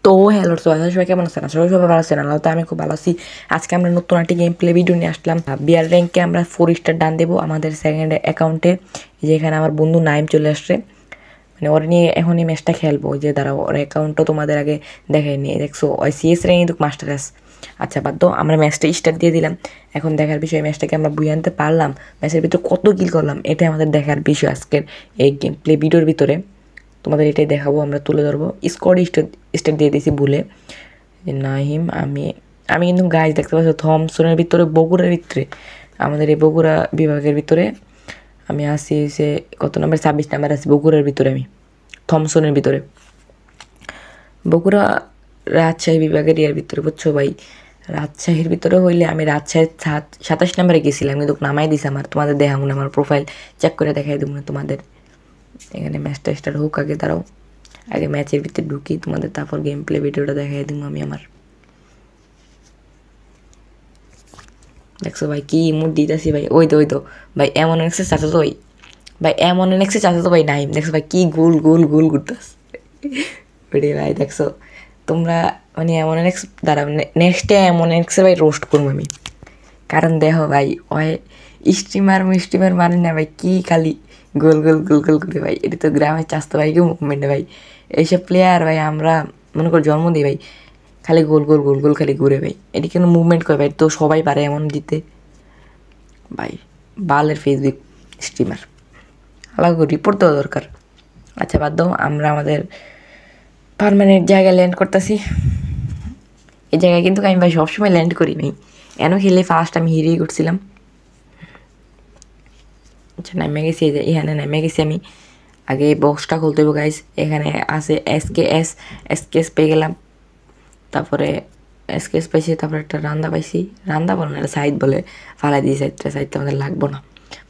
তো হ্যালো সবাই কেমন আছেন? আসলে সবাই ভালো আছেন। আল্লাহ তো আমি খুব ভালো আছি। আজকে আমরা নতুন একটি গেম প্লে ভিডিও নিয়ে আসলাম। বিয়ার র্যাঙ্কে আমরা 4 স্টার ডান দেবো আমাদের সেকেন্ড অ্যাকাউন্টে, যেখানে আমার বন্ধু নাইম চলে আসছে। মানে ওর নিয়ে এখন এই ম্যাচটা খেলবো। যে দাঁড়াও, ওর অ্যাকাউন্টটা তোমাদের আগে দেখাই নিয়ে দেখছো, ওই সিএস র্যাঙ্ক কিন্তু মাস্টার আস। আচ্ছা বাদ দাও, আমরা ম্যাচটা স্টার্ট দিয়ে দিলাম। এখন দেখার বিষয় ম্যাচটাকে আমরা বুঝে আনতে পারলাম, ম্যাচের ভিতরে কত কিল করলাম, এটাই আমাদের দেখার বিষয় আজকের এই গেম প্লে ভিডিওর ভিতরে। তোমাদের এটাই দেখাবো, আমরা তুলে ধরবো। স্কোয়াড স্টার্ট দিয়ে দিয়েছি ভুলে। নাহিম আমি কিন্তু গাইজ দেখতে পাচ্ছি থমসনের ভিতরে, বগুড়ার ভিতরে, আমাদের এই বগুড়া বিভাগের ভিতরে আমি আসি সে কত নাম্বার 26 নাম্বার আছি বগুড়ার ভিতরে, আমি থমসনের ভিতরে, বগুড়া রাজশাহী বিভাগের ইয়ার ভিতরে, বুঝছো ভাই? রাজশাহীর ভিতরে হইলে আমি রাজশাহীর 27 নাম্বারে গেছিলাম, কিন্তু নামাই দিছে আমার। তোমাদের দেখাবো না, আমার প্রোফাইল চেক করে দেখাই দেবো না তোমাদের। এখানে ম্যাচটা স্টার্ট হোক, আগে দাঁড়াও, আগে ম্যাচের ভিতরে ঢুকি তোমাদের, তারপর গেম প্লে ভিডিওটা দেখাই দিব আমি আমার। দেখছো ভাই কি ইমোট দিতেছি ভাই, ওই তো ভাই এমন এক্সে চাচা তো ভাই এমন এক্সে চাচা তো ভাই নাইম, দেখছো ভাই কি গোল গোল গোল করতেস ওইটাই ভাই। দেখছো তোমরা, মানে এমন এক্স দ্বারা নেক্সটে এমন এক্সে ভাই রোস্ট করবো আমি। কারণ দেখো ভাই, ওই স্ট্রিমার মানে না ভাই, কি খালি গোল গোল গোল গোল করে ভাই। এটা তো গ্রামের চাস্তো ভাই, কেউ মুভমেন্টে ভাই। এইসব প্লেয়ার ভাই আমরা মনে করি জন্ম দিই ভাই, খালি গোল গোল গোল গোল খালি ঘুরে ভাই। এটি কেন মুভমেন্ট করে ভাই, তো সবাই পারে এমন দিতে ভাই। বালের ফেসবুক স্ট্রিমার আলাদা রিপোর্ট দেওয়া দরকার। আচ্ছা বাদ দাও, আমরা আমাদের পারমানেন্ট জায়গায় ল্যান্ড করতেছি। এই জায়গায় কিন্তু আমি ভাই সবসময় ল্যান্ড করি ভাই, এন খেলে ফার্স্ট আমি হিরেই করছিলাম। আচ্ছা নেমে গেছি, এখানে নেমে গেছি আমি। আগে এই বক্সটা খুলতে হবে গাইজ। এখানে আছে এসকেএস পেয়ে গেলাম, তারপরে এসকেএস পাইছি, তারপরে একটা রান্দা পাইছি। রান্দা বলে না, সাইড বলে, ফালাই দিয়ে সাইডটা আমাদের লাগবো না।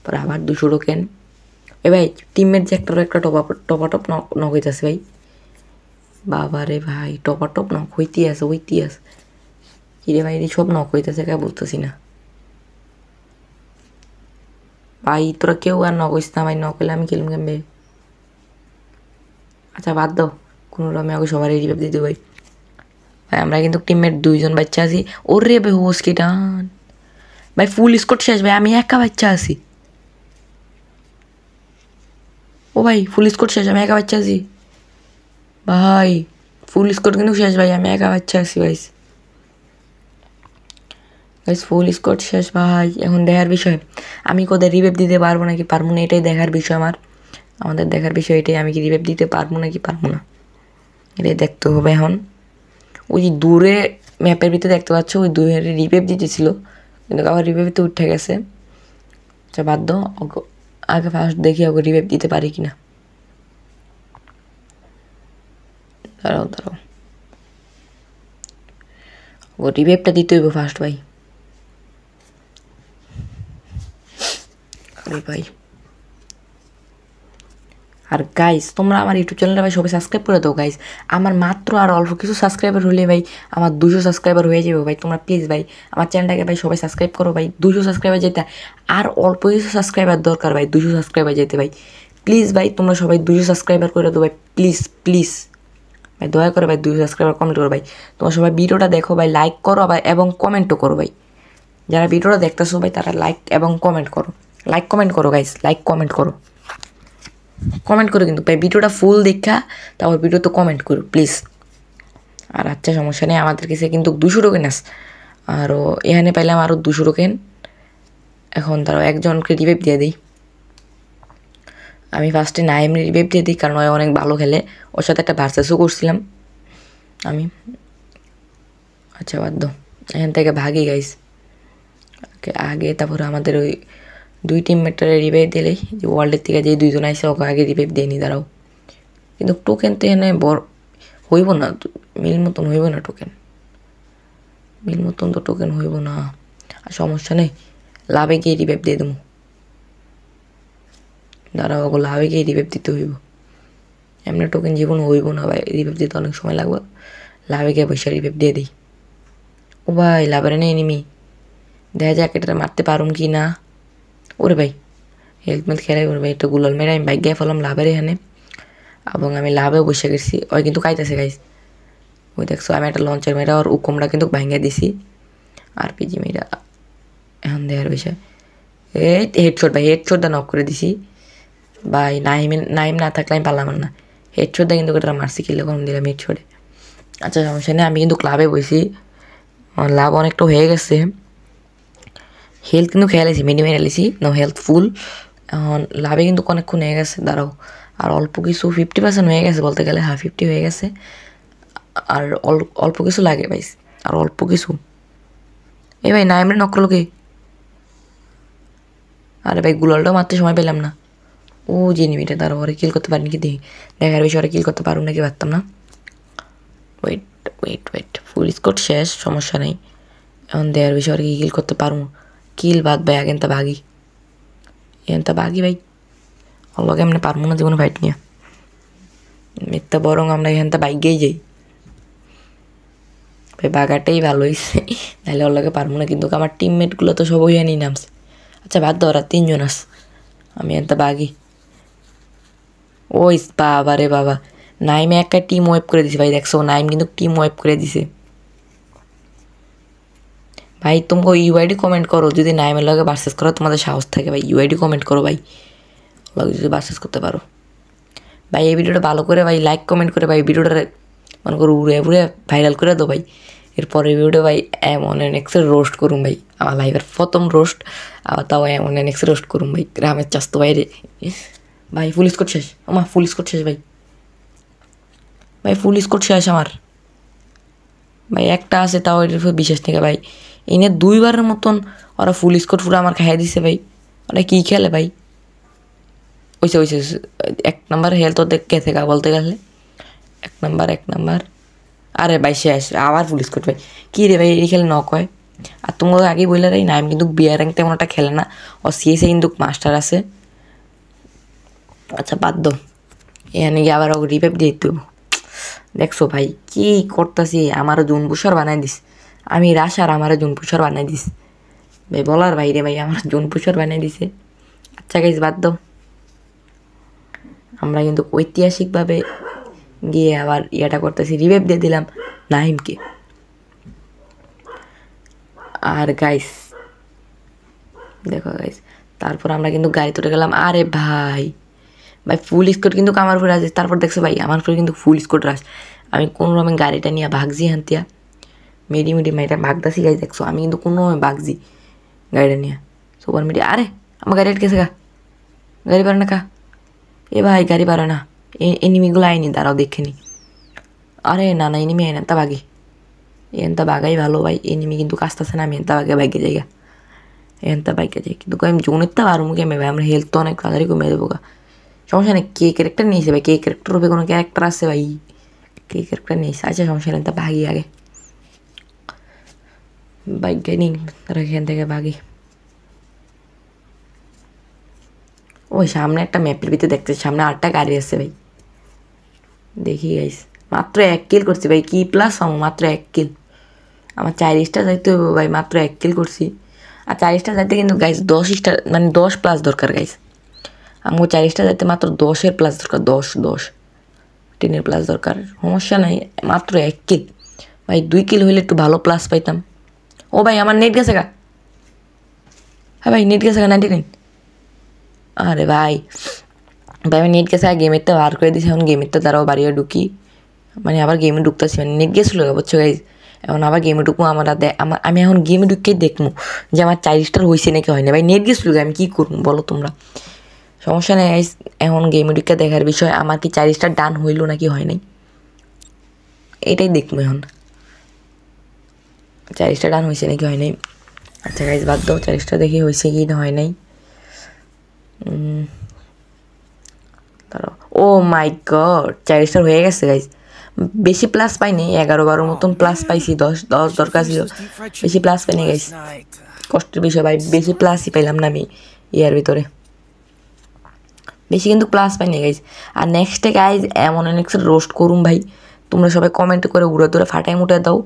পরে আবার 200 টোকেন। এ ভাই টিমের যে একটা টপ নক হইতেছে ভাই। বাবা রে ভাই, টপ নক হইতেই আছে কিরে ভাই, সব নক হইতেছে, কে বুঝতেছি না ভাই। তোরা কেউ আর নক হইস না ভাই, নক হইলে আমি খেলুম কেমবে। আচ্ছা বাদ দাও, কোনো রকমে আগে সবারই রিভাইভ দিতে ভাই। ভাই আমরা কিন্তু টিমমেট 2 জন বাচ্চা আছি। ওরে ভাই হোস কি টান ভাই, ফুল স্কোর শেষ ভাই, আমি একা বাচ্চা আছি। ও ভাই ফুল স্কোর শেষ, আমি একা বাচ্চা আছি ভাই। ফুল স্কোর কিন্তু শেষ ভাই, আমি একা বাচ্চা আছি ভাই। ফুল স্কোর শেষ ভাই। এখন দেখার বিষয় আমি কোথায় রিভাইভ দিতে পারবো নাকি পারবো না, এটাই দেখার বিষয় আমাদের দেখার বিষয় এটাই। আমি কি রিভাইভ দিতে পারবো নাকি পারবো না, এটাই দেখতে হবে এখন। ওই যে দূরে ম্যাপের ভিতরে দেখতে পাচ্ছ, ওই দূরে রিভাইভ দিতেছিল, কিন্তু আবার রিভাইভতে উঠে গেছে। আচ্ছা বাধ্য, আগে ফার্স্ট দেখি ওকে রিভাইভ দিতে পারি কিনা। দাঁড়াও ও রিভাইভটা দিতে হইব ফার্স্ট ভাই। আরে ভাই, আর গাইজ তোমরা আমার ইউটিউব চ্যানেলটা ভাই সবাই সাবস্ক্রাইব করে দাও গাইজ। আমার মাত্র আর অল্প কিছু সাবস্ক্রাইবার হলে ভাই আমার 200 সাবস্ক্রাইবার হয়ে যাবে ভাই। তোমরা প্লিজ ভাই আমার চ্যানেলটাকে ভাই সবাই সাবস্ক্রাইব করো ভাই। 200 সাবস্ক্রাইবার যেতে আর অল্প কিছু সাবস্ক্রাইবার দরকার ভাই, 200 সাবস্ক্রাইবার যেতে ভাই। প্লিজ ভাই তোমরা সবাই 200 সাবস্ক্রাইবার করে দাও ভাই, প্লিজ ভাই, দয়া করে ভাই 200 সাবস্ক্রাইবার কমেন্ট করো ভাই। তোমরা সবাই ভিডিওটা দেখো ভাই, লাইক করো আবার এবং কমেন্টও করো ভাই। যারা ভিডিওটা দেখতেছো ভাই তারা লাইক এবং কমেন্ট করো, গাইজ, কমেন্ট করো কিন্তু ভাই, ভিডিওটা ফুল দেখা তারপর ভিডিওতে কমেন্ট করো প্লিজ। আর আচ্ছা সমস্যা নেই, আমাদের কাছে কিন্তু 200 টোকেন আছে, আরও এখানে পাইলাম আরও 200 টোকেন। এখন তারও একজনকে রিভাইভ দিয়ে দিই। আমি ফার্স্টে নাইম রিভাইভ দিয়ে দিই, কারণ ও অনেক ভালো খেলে, ওর সাথে একটা ভার্সেসও করছিলাম আমি। আচ্ছা বাধ্য, এখান থেকে ভাগি গাইস আগে, তারপরে আমাদের ওই 2 টিমমেটরে রিভাইভ দিলেই, যে ওয়ার্ল্ডের থেকে যে 2 জন আইসে ওকে আগে রিভাইভ দিয়ে নি। দাঁড়াও, কিন্তু টোকেন তো এখানে হইব না, মিল মতন হইব না, মিল মতন তো টোকেন হইব না। আর সমস্যা নেই, লাভে গিয়ে রিভাইভ দিয়ে দেবো। দাঁড়াও, ওকে লাভে গিয়ে রিভাইভ দিতে হইব, এমনি টোকেন জীবন হইব না ভাই, রিভাইভ দিতে অনেক সময় লাগবে। লাভে গিয়ে পয়সা রিভাইভ দিয়ে দিই। ও ভাই লাভের নেই এনিমি, দেখা যাক এটা মারতে পারুম কি না। ওরে ভাই হেলমেট খেলাই, ওরে ভাই একটা গুলাল মেরে আমি বাইক গিয়ে ফেলাম লাভের এখানে, এবং আমি লাভেও বসে গেছি। ওই কিন্তু কাইতেছে গাইস, ওই দেখছো আমি একটা লঞ্চার মেয়েরা আর উকুমটা কিন্তু ভাঙিয়ে দিছি আর পিজি মেয়েরা এখন দেওয়ার বিষয় এই হেডশট ভাই হেডশটটা নক করে দিছি ভাই নাইম না থাকলে আমি পারলাম না হেডশটটা কিন্তু ওটা মারছি কিলো কম দিলাম হেডশটে আচ্ছা সমস্যা নেই আমি কিন্তু ক্লাবে বসি লাভ অনেকটা হয়ে গেছে হেলথ কিন্তু খেয়ালেছি মিনিমাম খেলেছি নো হেলথ ফুল এখন লাভে কিন্তু অনেকক্ষণ হয়ে গেছে দাঁড়াও আর অল্প কিছু 50% হয়ে গেছে বলতে গেলে 50 হয়ে গেছে আর অল্প কিছু লাগে ভাই আর অল্প কিছু এই ভাই নাইমরে নক করলো কে আরে ভাই গুলালটাও মারতে সময় পেলাম না ও যে নিমিটা তার ওরে কিল করতে পারিনি কি দেখি দেখার বিষয়ে ওরা কিল করতে পারুন নাকি পারতাম না ওয়েট ফুল স্কোর শেষ সমস্যা নেই এখন দেয়ার বিষয়ে ওরা কি কিল করতে পারবো কিল বাদ ভাই আগে তা বাগি এনতা বাগি ভাই অল্প কেমনে পারবো না জীবনে ফাইট নিয়ে মিথ্যা বরং আমরা এখানটা বাইকেই যাই ভাই বাগাটাই ভালো হয়েছে নাহলে অল্লাকে পারবো না কিন্তু আমার টিমমেটগুলো তো সব ওইখানে নামছে আচ্ছা বাদ দাও ওরা 3 জন আস আমি এনতা বাগি ওই বাবা রে বাবা নাইমে একটা টিম ওয়েপ করে দিছে ভাই দেখছো নাইম কিন্তু টিম ওয়েপ করে দিছে ভাই তোমাকে ইউআইডি কমেন্ট করো যদি নাইমের লগে ভার্সেস করো তোমাদের সাহস থাকে ভাই ইউআইডি কমেন্ট করো ভাই লগে যদি ভার্সেস করতে পারো ভাই এই ভিডিওটা ভালো করে ভাই লাইক কমেন্ট করে ভাই ভিডিওটা মনে করো উড়ে উড়ে ভাইরাল করে দাও ভাই এরপরে ভিডিও ভাই এমন নেক্সট রোস্ট করুন ভাই আমার লাইভের প্রথম রোস্ট আবার তাও এমন নেক্সট রোস্ট করুন ভাই গ্রামের চাস্তো বাইরে ভাই ফুল স্কোর শেষ আমার ফুল স্কোর শেষ ভাই ফুল স্কোর শেষ আমার ভাই একটা আছে তাও এটার বিশেষ থেকে ভাই এনে 2বারের মতন ওরা ফুল স্কোর পুরো আমার খাইয়ে দিছে ভাই ওরা কী খেলে ভাই ওইসে 1 নাম্বার হেলথ দেখে থেকে বলতে গেলে 1 নাম্বার আরে ভাই শেষ আবার ফুল স্কোর ভাই কী রে ভাই এই খেলে নক হয় আর তোমাকে আগেই বললে রে নাইম কিন্তু বিয়ার র্যাঙ্ক তেমন একটা খেলে না ও সিএসে কিন্তু মাস্টার আছে আচ্ছা বাদ দাও এখানে গিয়ে আবার ওকে রিভাইভ দিয়ে দেবো দেখছো ভাই কি করতেছি আমারও জুন পুষার বানাই দিস আমি রাশার আমারও জুন পুষার বানাই দিস ভাই বলার বাইরে ভাই আমার জুন পুষার বানাই দিছে আচ্ছা গাইজ বাদ দাও আমরা কিন্তু ঐতিহাসিকভাবে গিয়ে আবার ইয়েটা করতেছি রিভাইভ দিয়ে দিলাম নাহিমকে আর গাইস দেখো গাইস তারপর আমরা কিন্তু গাড়ি তুলে গেলাম আরে ভাই ফুল স্কোর কিন্তু আমার উপরে আছে তারপর দেখছো ভাই আমার উপরে কিন্তু ফুল স্কোর রাস আমি কোনোরকমে গাড়িটা নিয়ে ভাগছি হান্তিয়া মিডি মাইটা ভাগতাছি গাইজ দেখছো আমি কিন্তু কোনোভাবে ভাগছি গাড়িটা নিয়ে সুপার মিডিয়া আরে আমার গাড়ি আটকেছে গা গাড়ি পারে না কা এ ভাই গাড়ি পারে না এনিমিগুলো আইনি দাঁড়াও দেখে নি আরে না এনিমি আইন এনতা বাগি এনতা বাগাই ভালো ভাই এনিমি কিন্তু কাজটাছে না আমি এনতা বাগে বাইকে যাই এনতা বাইকে যাই কিন্তু আমি জোনের তা পারবো কেমে ভাই আমরা হেলথ তো অনেক তাড়াতাড়ি কমে দেবো গা সমস্যা নেই কে ক্যারেক্টার নিয়েছে ভাই কে ক্যারেক্টার হবে কোনো ক্যারেক্টার আছে ভাই কে ক্যারেক্টার নিয়েছে আচ্ছা সমস্যা নেই তা ভাগি আগে বাইক গাড়ি তারা এখান থেকে ভাগি ওই সামনে একটা ম্যাপের ভিতরে দেখতে সামনে 8টা গাড়ি আছে ভাই দেখি গাইস মাত্র 1 কিল করছি ভাই কি প্লাস আমার মাত্র 1 কিল আমার 4 স্টার যাইতে হবে ভাই মাত্র 1 কিল করছি আর 4 স্টার যাইতে কিন্তু গাইস 10 স্টার মানে 10 প্লাস দরকার গাইস আমার 4 স্টার যাইতে মাত্র 10-এর প্লাস দরকার 10-10 প্লাস দরকার সমস্যা নাই মাত্র 1 কিল ভাই 2 কিল হইলে একটু ভালো প্লাস পাইতাম ও ভাই আমার নেট গেছে গা হ্যাঁ ভাই নেট গেছে গা 99 আরে ভাই আমি নেট গেছে আর গেমেরটা বার করে দিয়েছি এখন গেমেরটা দ্বারাও বাড়িয়ে ঢুকি মানে আবার গেমে ঢুকতেছি মানে নেট গেছিলো বুঝছো গাইজ এখন আবার গেমে ঢুকবো আমি এখন গেমে ঢুকেই দেখবো যে আমার 4 স্টার হয়েছে নাকি হয় না ভাই নেট গেছিলো আমি কী করবো বলো তোমরা সমস্যা নেই গাইজ এখন গেমে ঢুকে দেখার বিষয় আমার কি 4 স্টার ডান হইলো নাকি হয় নাই এটাই দেখবো এখন 4 স্টার ডান হয়েছে নাকি হয় নাই আচ্ছা গাইজ বাদ দাও 4 স্টার দেখি হয়েছে কি না হয় নাই ও মাই গড 4 স্টার হয়ে গেছে গাইজ বেশি প্লাস পাইনি 11-12 মতন প্লাস পাইছি 10 দরকার ছিল বেশি প্লাস পাইনি গাইজ কষ্টের বিষয় ভাই বেশি প্লাসই পাইলাম না আমি ইয়ার ভিতরে বেশি কিন্তু প্লাস পাইনি গাইজ আর নেক্সটে গাইজ এমন নেক্সট রোস্ট করুম ভাই তোমরা সবাই কমেন্ট করে উড়ে দূরে ফাটাই মুটে দাও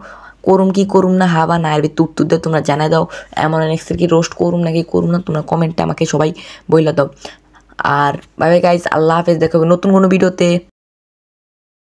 করুম কি করুম না হাবা না আর তুত্তুর দিয়ে তোমরা জানাই দাও এমন নেক্সটের কি রোস্ট করুম নাকি করুম না তোমরা কমেন্টে আমাকে সবাই বইলা দাও আর বাই বাই গাইজ আল্লাহ হাফেজ দেখা হবে নতুন কোনো ভিডিওতে।